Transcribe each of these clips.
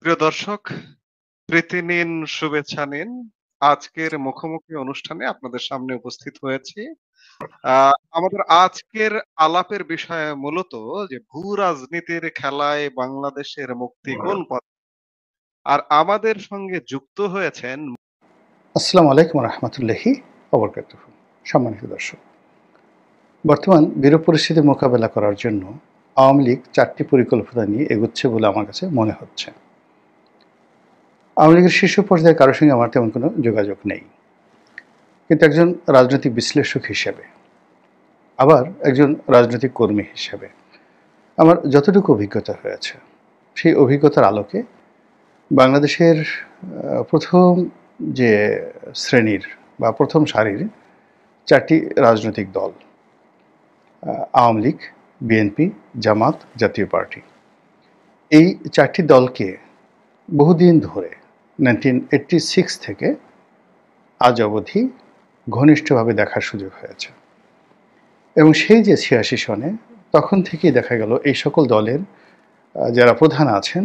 প্রিয় দর্শক, প্রীতি নিন, শুভেচ্ছা নিন। আজকের মুখোমুখি অনুষ্ঠানে আপনাদের সামনে উপস্থিত হয়েছি। আ আমাদের আজকের আলাপের বিষয় মূলত যে ভূ-রাজনীতির খেলায় বাংলাদেশের মুক্তি কোন পথে? আর আমাদের সঙ্গে যুক্ত হয়েছেন আসসালামু আলাইকুম রহমতুল্লাহি অবরকাতুহু। সম্মানিত দর্শক, বর্তমান বিরূপ পরিস্থিতি মোকাবেলা করার জন্য আওয়ামী লীগ 4টি পরিকল্পনা নিয়ে এগোচ্ছে বলে আমার কাছে মনে হচ্ছে। আওয়ামী লীগের শীর্ষ পর্যায়ে কারোর সঙ্গে আমার তেমন কোনো যোগাযোগ নেই, কিন্তু একজন রাজনৈতিক বিশ্লেষক হিসেবে, আবার একজন রাজনৈতিক কর্মী হিসেবে আমার যতটুকু অভিজ্ঞতা হয়েছে, সেই অভিজ্ঞতার আলোকে বাংলাদেশের প্রথম যে শ্রেণীর বা প্রথম সারির 4টি রাজনৈতিক দল, আওয়ামী লীগ, বিএনপি, জামাত, জাতীয় পার্টি, এই 4টি দলকে বহুদিন ধরে 1986 থেকে আজ অবধি ঘনিষ্ঠভাবে দেখার সুযোগ হয়েছে। এবং সেই যে 86 সনে, তখন থেকেই দেখা গেল এই সকল দলের যারা প্রধান আছেন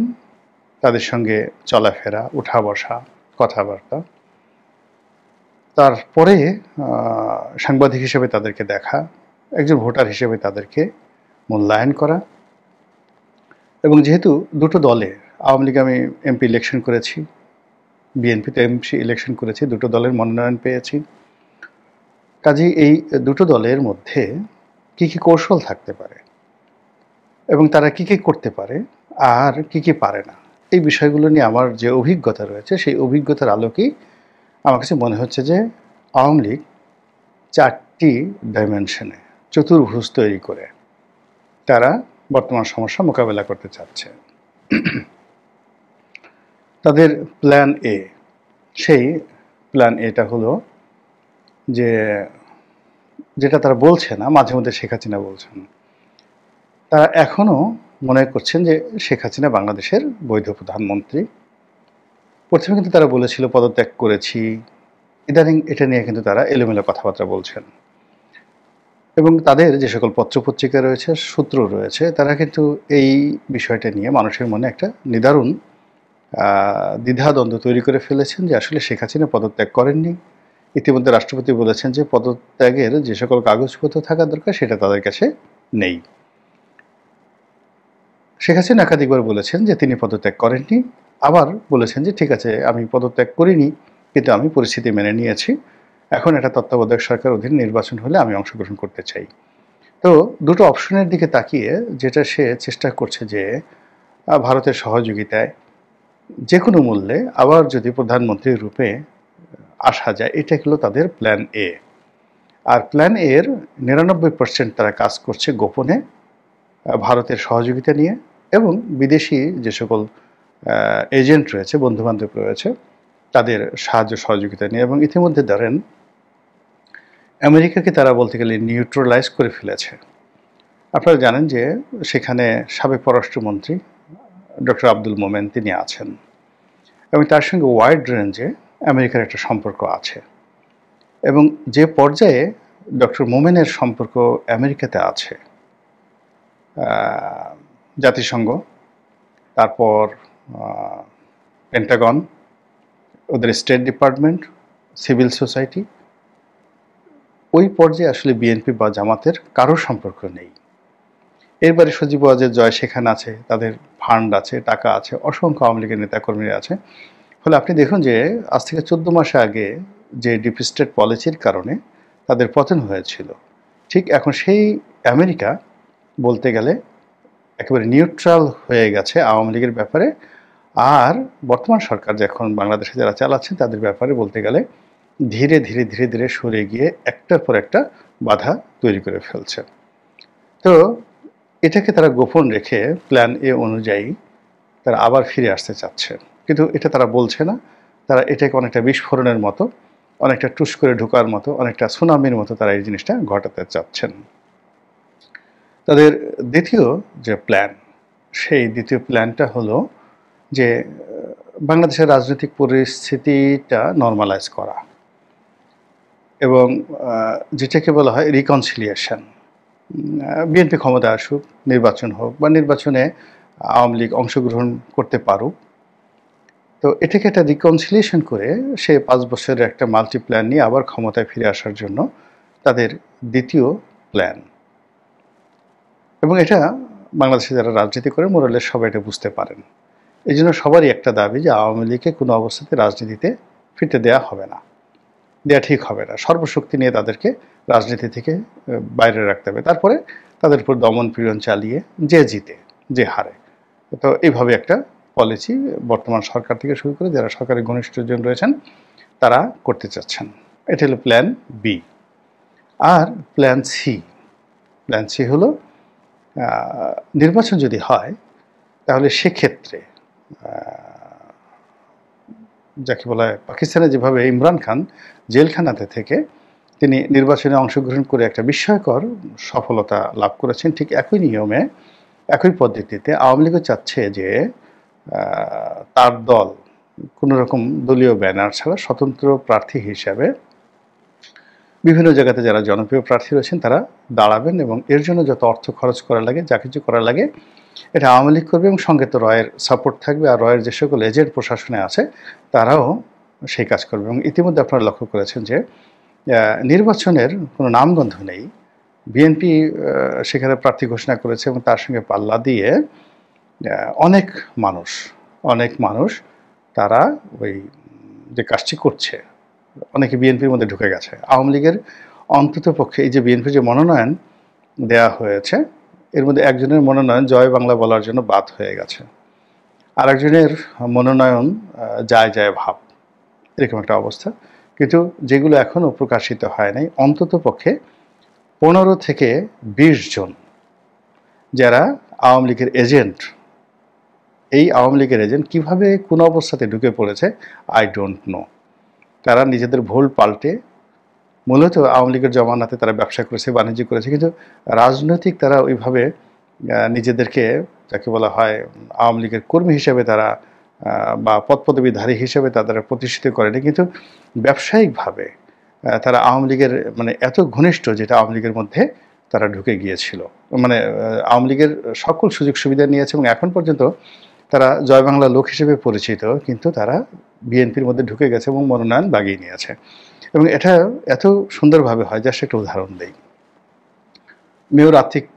তাদের সঙ্গে চলাফেরা, উঠা বসা, কথাবার্তা, তারপরে সাংবাদিক হিসেবে তাদেরকে দেখা, একজন ভোটার হিসেবে তাদেরকে মূল্যায়ন করা। এবং যেহেতু দুটো দলে, আওয়ামী লীগে আমি এমপি ইলেকশন করেছি, বিএনপিতে এমপি ইলেকশন করেছি, দুটো দলের মনোনয়ন পেয়েছি, কাজেই এই দুটো দলের মধ্যে কি কি কৌশল থাকতে পারে এবং তারা কি কি করতে পারে আর কি কি পারে না, এই বিষয়গুলো নিয়ে আমার যে অভিজ্ঞতা রয়েছে, সেই অভিজ্ঞতার আলোকেই আমার কাছে মনে হচ্ছে যে আওয়ামী লীগ 4টি ডাইমেনশনে চতুর্ভুজ তৈরি করে তারা বর্তমান সমস্যা মোকাবেলা করতে চাচ্ছে। তাদের প্ল্যান এ, সেই প্ল্যান এটা হলো যে, যেটা তারা বলছে না, মাঝে মধ্যে শেখ হাসিনা বলছেন, তারা এখনও মনে করছেন যে শেখ হাসিনা বাংলাদেশের বৈধ প্রধানমন্ত্রী। প্রথমে কিন্তু তারা বলেছিল পদত্যাগ করেছি, ইদানিং এটা নিয়ে কিন্তু তারা এলোমেলো কথাবার্তা বলছেন। এবং তাদের যে সকল পত্রপত্রিকা রয়েছে, সূত্র রয়েছে, তারা কিন্তু এই বিষয়টা নিয়ে মানুষের মনে একটা নিদারুণ দ্বিধাদ্বন্দ্ব তৈরি করে ফেলেছেন যে আসলে শেখ হাসিনা পদত্যাগ করেননি। ইতিমধ্যে রাষ্ট্রপতি বলেছেন যে পদত্যাগের যে সকল কাগজপত্র থাকা দরকার সেটা তাদের কাছে নেই। শেখ হাসিনা একাধিকবার বলেছেন যে তিনি পদত্যাগ করেননি, আবার বলেছেন যে ঠিক আছে, আমি পদত্যাগ করিনি, কিন্তু আমি পরিস্থিতি মেনে নিয়েছি, এখন একটা তত্ত্বাবধায়ক সরকার অধীনে নির্বাচন হলে আমি অংশগ্রহণ করতে চাই। তো দুটো অপশনের দিকে তাকিয়ে যেটা সে চেষ্টা করছে যে ভারতের সহযোগিতায় যে কোনো মূল্যে আবার যদি প্রধানমন্ত্রীর রূপে আসা যায়, এটা হলো তাদের প্ল্যান এ। আর প্ল্যান এর 99% তারা কাজ করছে গোপনে, ভারতের সহযোগিতা নিয়ে এবং বিদেশি যে সকল এজেন্ট রয়েছে, বন্ধুবান্ধব রয়েছে, তাদের সাহায্য সহযোগিতা নিয়ে। এবং ইতিমধ্যে ধরেন আমেরিকাকে তারা বলতে গেলে নিউট্রালাইজ করে ফেলেছে। আপনারা জানেন যে সেখানে সাবেক পররাষ্ট্রমন্ত্রী ডক্টর আব্দুল মোমেন তিনি আছেন এবং তার সঙ্গে ওয়াইড রেঞ্জে আমেরিকার একটা সম্পর্ক আছে। এবং যে পর্যায়ে ডক্টর মোমেনের সম্পর্ক আমেরিকাতে আছে, জাতিসংঘ, তারপর পেন্টাগন, ওদের স্টেট ডিপার্টমেন্ট, সিভিল সোসাইটি, ওই পর্যায়ে আসলে বিএনপি বা জামাতের কারোর সম্পর্ক নেই। এরবারে সজীব ওয়াজেদ জয় সেখানে আছে, তাদের ফান্ড আছে, টাকা আছে, অসংখ্য আওয়ামী লীগের নেতাকর্মীরা আছে। ফলে আপনি দেখুন যে আজ থেকে 14 মাস আগে যে ডিপ স্টেট পলিসির কারণে তাদের পতন হয়েছিল, ঠিক এখন সেই আমেরিকা বলতে গেলে একেবারে নিউট্রাল হয়ে গেছে আওয়ামী লীগের ব্যাপারে। আর বর্তমান সরকার যখন বাংলাদেশে যারা চালাচ্ছে তাদের ব্যাপারে বলতে গেলে ধীরে ধীরে ধীরে ধীরে সরে গিয়ে একটার পর একটা বাধা তৈরি করে ফেলছে। তো এটাকে তারা গোপন রেখে প্ল্যান এ অনুযায়ী তারা আবার ফিরে আসতে চাচ্ছে, কিন্তু এটা তারা বলছে না। তারা এটাকে অনেকটা বিস্ফোরণের মতো, অনেকটা টুস করে ঢোকার মতো, অনেকটা সুনামির মতো তারা এই জিনিসটা ঘটাতে চাচ্ছেন। তাদের দ্বিতীয় যে প্ল্যান, সেই দ্বিতীয় প্ল্যানটা হলো যে বাংলাদেশের রাজনৈতিক পরিস্থিতিটা নর্মালাইজ করা এবং যেটাকে বলা হয় রিকনসিলিয়েশন। বিএনপি ক্ষমতা আসুক, নির্বাচন হোক, বা নির্বাচনে আওয়ামী লীগ অংশগ্রহণ করতে পারুক, তো এটাকে একটা রিকনসিলিয়েশন করে সে ৫ বছরের একটা মাল্টি প্ল্যান নিয়ে আবার ক্ষমতায় ফিরে আসার জন্য তাদের দ্বিতীয় প্ল্যান। এবং এটা বাংলাদেশে যারা রাজনীতি করে মোরালের সবাই এটা বুঝতে পারেন। এই জন্য সবারই একটা দাবি যে আওয়ামী লীগকে কোনো অবস্থাতে রাজনীতিতে ফিরতে দেওয়া হবে না, দেওয়া ঠিক হবে না। সর্বশক্তি নিয়ে তাদেরকে রাজনীতি থেকে বাইরে রাখতে হবে, তারপরে তাদের উপর দমন পীড়ন চালিয়ে যে জিতে যে হারে। তো এইভাবে একটা পলিসি বর্তমান সরকার থেকে শুরু করে যারা সরকারের ঘনিষ্ঠজন রয়েছেন তারা করতে চাচ্ছেন। এটা হলো প্ল্যান বি। আর প্ল্যান সি হলো নির্বাচন যদি হয় তাহলে সেক্ষেত্রে যাকে বলা হয় পাকিস্তানে যেভাবে ইমরান খান জেলখানাতে থেকে তিনি নির্বাচনে অংশগ্রহণ করে একটা বিস্ময়কর সফলতা লাভ করেছেন, ঠিক একই নিয়মে একই পদ্ধতিতে আওয়ামী লীগও চাচ্ছে যে তার দল কোনো রকম দলীয় ব্যানার ছাড়া স্বতন্ত্র প্রার্থী হিসাবে বিভিন্ন জায়গাতে যারা জনপ্রিয় প্রার্থী রয়েছেন তারা দাঁড়াবেন এবং এর জন্য যত অর্থ খরচ করা লাগে, যা কিছু করা লাগে এটা আওয়ামী লীগ করবে এবং সঙ্গে তো রয়ের সাপোর্ট থাকবে। আর রয়ের যে সকল এজেন্ট প্রশাসনে আছে তারাও সেই কাজ করবে। এবং ইতিমধ্যে আপনারা লক্ষ্য করেছেন যে নির্বাচনের কোনো নামগন্ধ নেই। বিএনপি সেখানে প্রার্থী ঘোষণা করেছে এবং তার সঙ্গে পাল্লা দিয়ে অনেক মানুষ তারা ওই যে কাজটি করছে অনেকে বিএনপির মধ্যে ঢুকে গেছে। আওয়ামী লীগের অন্তত পক্ষে এই যে বিএনপির যে মনোনয়ন দেয়া হয়েছে এর মধ্যে একজনের মনোনয়ন জয় বাংলা বলার জন্য বাদ হয়ে গেছে, আর একজনের মনোনয়ন যায় ভাব, এরকম একটা অবস্থা। কিন্তু যেগুলো এখনও প্রকাশিত হয় নাই অন্তত পক্ষে 15 থেকে 20 জন যারা আওয়ামী লীগের এজেন্ট, এই আওয়ামী লীগের এজেন্ট কীভাবে কোন অবস্থাতে ঢুকে পড়েছে আই ডোন্ট নো। তারা নিজেদের ভুল পাল্টে মূলত আওয়ামী লীগের জমানাতে তারা ব্যবসা করেছে, বাণিজ্য করেছে, কিন্তু রাজনৈতিক তারা ওইভাবে নিজেদেরকে যাকে বলা হয় আওয়ামী লীগের কর্মী হিসেবে তারা বা পদপদবীধারী হিসেবে তারা প্রতিষ্ঠিত করেনি, কিন্তু ব্যবসায়িকভাবে তারা আওয়ামী লীগের মানে এত ঘনিষ্ঠ যেটা আওয়ামী লীগের মধ্যে তারা ঢুকে গিয়েছিল। মানে আওয়ামী লীগের সকল সুযোগ সুবিধা নিয়েছে এবং এখন পর্যন্ত তারা জয় বাংলা লোক হিসেবে পরিচিত, কিন্তু তারা বিএনপির মধ্যে ঢুকে গেছে এবং মনোনয়ন বাগিয়ে নিয়েছে। এবং এটা এত সুন্দরভাবে হয়, জাস্ট একটা উদাহরণ দেই। মেয়র আতিক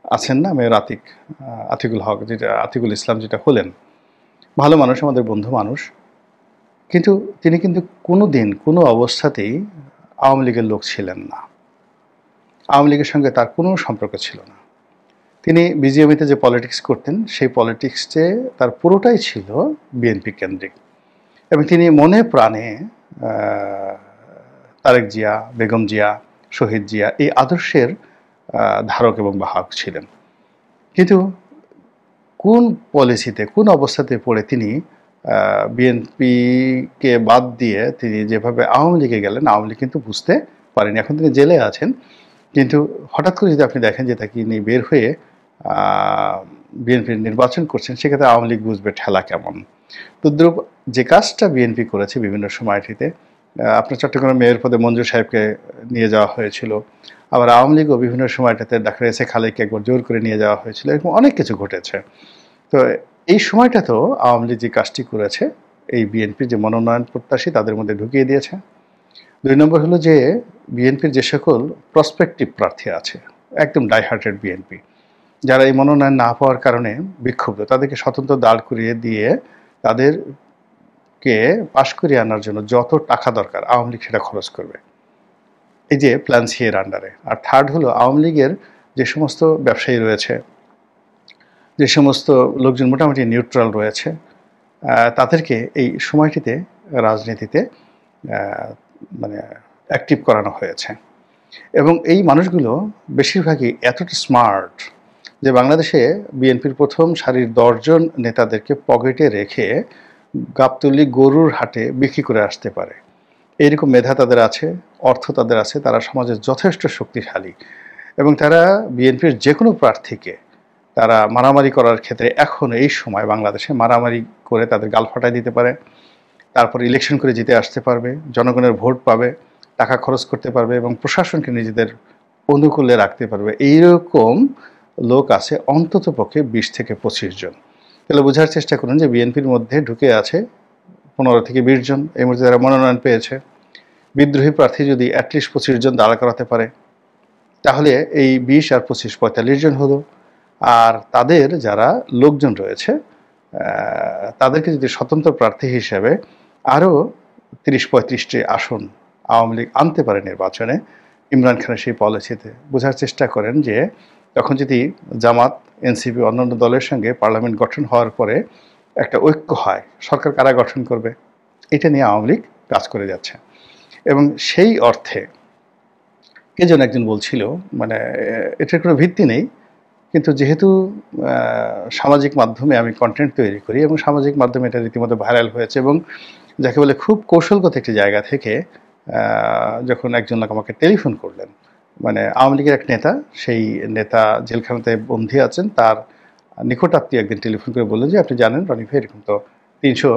আছেন না, মেয়র আতিকুল হক, যেটা আতিকুল ইসলাম যেটা হলেন, ভালো মানুষ, আমাদের বন্ধু মানুষ, কিন্তু তিনি কিন্তু কোনো দিন কোনো অবস্থাতেই আওয়ামী লীগের লোক ছিলেন না। আওয়ামী লীগের সঙ্গে তার কোনো সম্পর্ক ছিল না। তিনি বিজিএমইতে যে পলিটিক্স করতেন সেই পলিটিক্সে তার পুরোটাই ছিল বিএনপি কেন্দ্রিক এবং তিনি মনে প্রাণে তারেক জিয়া, বেগম জিয়া, শহীদ জিয়া এই আদর্শের ধারক এবং বাহক ছিলেন। কিন্তু কোন পলিসিতে কোন অবস্থাতে পড়ে তিনি বিএনপিকে বাদ দিয়ে তিনি যেভাবে আওয়ামী লীগে গেলেন আওয়ামী লীগ কিন্তু বুঝতে পারেনি। এখন তিনি জেলে আছেন, কিন্তু হঠাৎ করে যদি আপনি দেখেন যে তাকে নিয়ে বের হয়ে বিএনপির নির্বাচন করছেন, সেক্ষেত্রে আওয়ামী লীগ বুঝবে ঠেলা কেমন। তদ্রুপ যে কাজটা বিএনপি করেছে বিভিন্ন সময়টিতে, আপনার চট্টগ্রাম মেয়র পদে মঞ্জুর সাহেবকে নিয়ে যাওয়া হয়েছিল, আবার আওয়ামী লীগও বিভিন্ন সময়টাতে ডাক্তার এস এ খালেককে একবার জোর করে নিয়ে যাওয়া হয়েছিল, এরকম অনেক কিছু ঘটেছে। তো এই সময়টাতেও আওয়ামী লীগ যে কাজটি করেছে এই বিএনপির যে মনোনয়ন প্রত্যাশী তাদের মধ্যে ঢুকিয়ে দিয়েছে। 2 নম্বর হলো যে বিএনপির যে সকল প্রসপেক্টিভ প্রার্থী আছে একদম ডাইহার্টেড বিএনপি, যারা এই মনোনয়ন না পাওয়ার কারণে বিক্ষুব্ধ, তাদেরকে স্বতন্ত্র দাঁড় করিয়ে দিয়ে তাদেরকে পাশ করিয়ে আনার জন্য যত টাকা দরকার আওয়ামী লীগ সেটা খরচ করবে, এই যে প্ল্যান সি এর আন্ডারে। আর থার্ড হলো আওয়ামী লীগের যে সমস্ত ব্যবসায়ী রয়েছে, যে সমস্ত লোকজন মোটামুটি নিউট্রাল রয়েছে, তাদেরকে এই সময়টিতে রাজনীতিতে মানে অ্যাক্টিভ করানো হয়েছে। এবং এই মানুষগুলো বেশিরভাগই এতটা স্মার্ট যে বাংলাদেশে বিএনপির প্রথম সারির 10 জন নেতাদেরকে পকেটে রেখে গাবতলী গরুর হাটে বিক্রি করে আসতে পারে, এইরকম মেধা তাদের আছে, অর্থ তাদের আছে, তারা সমাজে যথেষ্ট শক্তিশালী এবং তারা বিএনপির যে কোনো প্রার্থীকে তারা মারামারি করার ক্ষেত্রে এখন এই সময় বাংলাদেশে মারামারি করে তাদের গাল ফাটাই দিতে পারে, তারপর ইলেকশন করে জিতে আসতে পারবে, জনগণের ভোট পাবে, টাকা খরচ করতে পারবে এবং প্রশাসনকে নিজেদের অনুকূলে রাখতে পারবে। এইরকম লোক আছে অন্তত পক্ষে 20 থেকে 25 জন। তাহলে বোঝার চেষ্টা করুন যে বিএনপির মধ্যে ঢুকে আছে 15 থেকে 20 জন এই মুহূর্তে যারা মনোনয়ন পেয়েছে। বিদ্রোহী প্রার্থী যদি অ্যাটলিস্ট 25 জন দাঁড়া করাতে পারে, তাহলে এই 20 আর 25 45 জন হলো। আর তাদের যারা লোকজন রয়েছে তাদেরকে যদি স্বতন্ত্র প্রার্থী হিসেবে আরও 30-35টি আসন আওয়ামী লীগ আনতে পারে নির্বাচনে, ইমরান খানের সেই পলিসিতে বোঝার চেষ্টা করেন যে তখন যদি জামাত, এনসিপি, অন্যান্য দলের সঙ্গে পার্লামেন্ট গঠন হওয়ার পরে একটা ঐক্য হয়, সরকার কারা গঠন করবে, এটা নিয়ে আওয়ামী লীগ কাজ করে যাচ্ছে। এবং সেই অর্থে কে যেন একজন বলছিল, মানে এটার কোনো ভিত্তি নেই, কিন্তু যেহেতু সামাজিক মাধ্যমে আমি কন্টেন্ট তৈরি করি এবং সামাজিক মাধ্যমে এটা রীতিমতো ভাইরাল হয়েছে, এবং যাকে বলে খুব কৌশলগত একটি জায়গা থেকে যখন একজন লোক আমাকে টেলিফোন করলেন, মানে আওয়ামী লীগের এক নেতা, সেই নেতা জেলখানাতে বন্দী আছেন, তার নিকটাত্মীয় একদিন টেলিফোন করে বললেন যে আপনি জানেন রনি ভাই, এরকম তো 300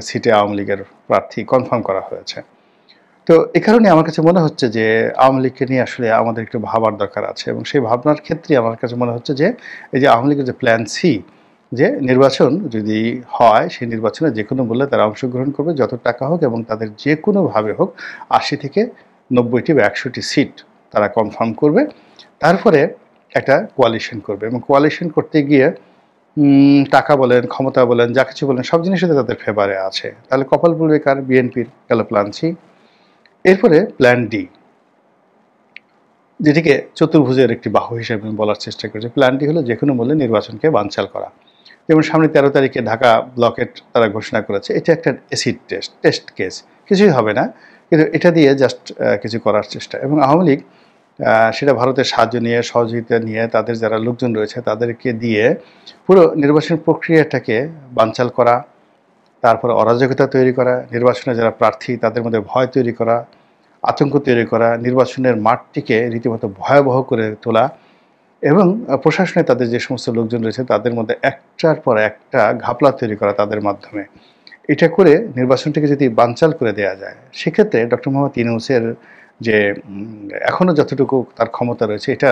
সিটে আওয়ামী লীগের প্রার্থী কনফার্ম করা হয়েছে। তো এ কারণে আমার কাছে মনে হচ্ছে যে আওয়ামী লীগকে নিয়ে আসলে আমাদের একটু ভাবার দরকার আছে, এবং সেই ভাবনার ক্ষেত্রে আমার কাছে মনে হচ্ছে যে এই যে আওয়ামী লীগের যে প্ল্যান সি, যে নির্বাচন যদি হয় সেই নির্বাচনে যে কোনো মূল্যে তারা অংশগ্রহণ করবে, যত টাকা হোক, এবং তাদের যে কোনোভাবে হোক 80 থেকে 90টি বা 100টি সিট তারা কনফার্ম করবে, তারপরে একটা কোয়ালিশন করবে, এবং কোয়ালিশন করতে গিয়ে টাকা বলেন, ক্ষমতা বলেন, যা কিছু বলেন, সব জিনিসই তাদের ফেভারে আছে। তাহলে কপাল পুড়বে কার? বিএনপির। গেল প্ল্যান সি। এরপরে প্ল্যান ডি, যেটিকে চতুর্ভুজের একটি বাহু হিসেবে আমি বলার চেষ্টা করেছি। প্ল্যান ডি হলো যে কোনো মূল্যে নির্বাচনকে বানচাল করা। যেমন সামনে 13 তারিখে ঢাকা ব্লকেট তারা ঘোষণা করেছে, এটা একটা অ্যাসিড টেস্ট কেস, কিছুই হবে না, কিন্তু এটা দিয়ে জাস্ট কিছু করার চেষ্টা। এবং আওয়ামী লীগ সেটা ভারতের সাহায্য নিয়ে, সহযোগিতা নিয়ে, তাদের যারা লোকজন রয়েছে তাদেরকে দিয়ে পুরো নির্বাচন প্রক্রিয়াটাকে বানচাল করা, তারপরে অরাজকতা তৈরি করা, নির্বাচনে যারা প্রার্থী তাদের মধ্যে ভয় তৈরি করা, আতঙ্ক তৈরি করা, নির্বাচনের মাঠটিকে রীতিমতো ভয়াবহ করে তোলা, এবং প্রশাসনে তাদের যে সমস্ত লোকজন রয়েছে তাদের মধ্যে একটার পর একটা ঘাপলা তৈরি করা তাদের মাধ্যমে। এটা করে নির্বাচনটিকে যদি বানচাল করে দেওয়া যায়, সেক্ষেত্রে ডক্টর মোহাম্মদ ইউনূসের যে এখনও যতটুকু তার ক্ষমতা রয়েছে, এটা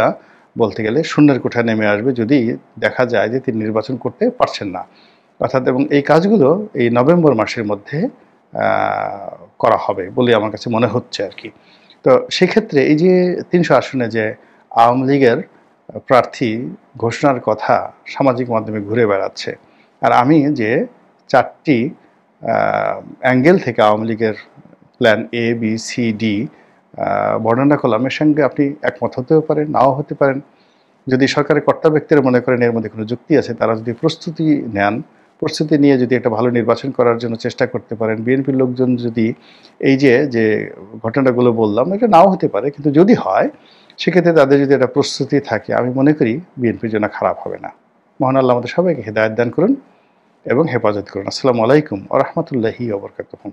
বলতে গেলে শূন্যের কোঠায় নেমে আসবে যদি দেখা যায় যে তিনি নির্বাচন করতে পারছেন না অর্থাৎ। এবং এই কাজগুলো এই নভেম্বর মাসের মধ্যে করা হবে বলে আমার কাছে মনে হচ্ছে আর কি। তো সেক্ষেত্রে এই যে 300 আসনে যে আওয়ামী লীগের প্রার্থী ঘোষণার কথা সামাজিক মাধ্যমে ঘুরে বেড়াচ্ছে, আর আমি যে 4টি অ্যাঙ্গেল থেকে আওয়ামী লীগের plan A, B, C, D বর্ণনা করলাম, এর সঙ্গে আপনি একমত হতেও পারেন, নাও হতে পারেন। যদি সরকারের কর্তা ব্যক্তিরা মনে করেন এর মধ্যে কোনো যুক্তি আছে, তারা যদি প্রস্তুতি নেন, প্রস্তুতি নিয়ে যদি একটা ভালো নির্বাচন করার জন্য চেষ্টা করতে পারেন, বিএনপির লোকজন যদি এই যে ঘটনাগুলো বললাম, এটা নাও হতে পারে, কিন্তু যদি হয় সেক্ষেত্রে তাদের যদি একটা প্রস্তুতি থাকে, আমি মনে করি বিএনপির জন্য খারাপ হবে না। মহান আল্লাহ আমাদের সবাইকে হেদায়েত দান করুন এবং হেফাজত করুন। আসসালামু আলাইকুম ওয়া রাহমাতুল্লাহি ওয়া বারাকাতুহু।